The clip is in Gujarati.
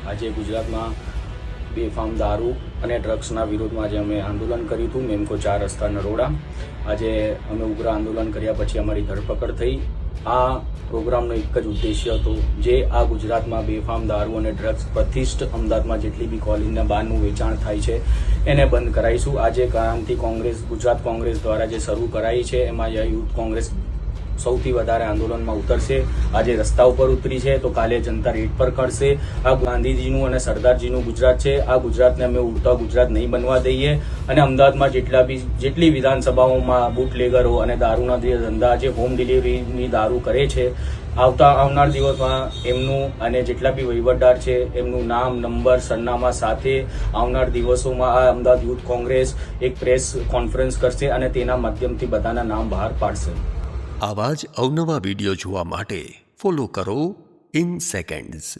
આજે ગુજરાતમાં બેફામ દારૂ અને ડ્રગ્સના વિરોધમાં આજે અમે આંદોલન કર્યું હતું મેમકો 4 રસ્તા નરોડા. આજે અમે ઉગ્ર આંદોલન કર્યા પછી અમારી ધરપકડ થઈ. આ પ્રોગ્રામનો એક જ ઉદ્દેશ્ય હતો, જે આ ગુજરાતમાં બેફામ દારૂ અને ડ્રગ્સ પ્રતિષ્ઠિત અમદાવાદમાં જેટલી બી કોલિનના બહારનું વેચાણ થાય છે એને બંધ કરાવીશું. આજે ક્રાંતિ કોંગ્રેસ, ગુજરાત કોંગ્રેસ દ્વારા જે શરૂ કરાઈ છે એમાં યુથ કોંગ્રેસ સૌથી વધારે આંદોલનમાં ઉતરશે. આજે રસ્તા ઉપર ઉતરી છે તો કાલે જનતા રેડ પર કરશે. આ ગાંધીજીનું અને સરદારજીનું ગુજરાત છે. આ ગુજરાતને અમે ઉડતા ગુજરાત નહીં બનવા દઈએ અને અમદાવાદમાં જેટલી વિધાનસભાઓમાં બુટલેગરો અને દારૂના જે ધંધા, જે હોમ ડિલિવરીની દારૂ કરે છે, આવનાર દિવસમાં એમનું અને જેટલા બી વહીવટદાર છે એમનું નામ, નંબર, સરનામા સાથે આવનાર દિવસોમાં આ અમદાવાદ યુથ કોંગ્રેસ એક પ્રેસ કોન્ફરન્સ કરશે અને તેના માધ્યમથી બધાના નામ બહાર પાડશે. આવા જ અવનવા વિડીયો જોવા માટે ફોલો કરો ઇન સેકન્ડ્સ.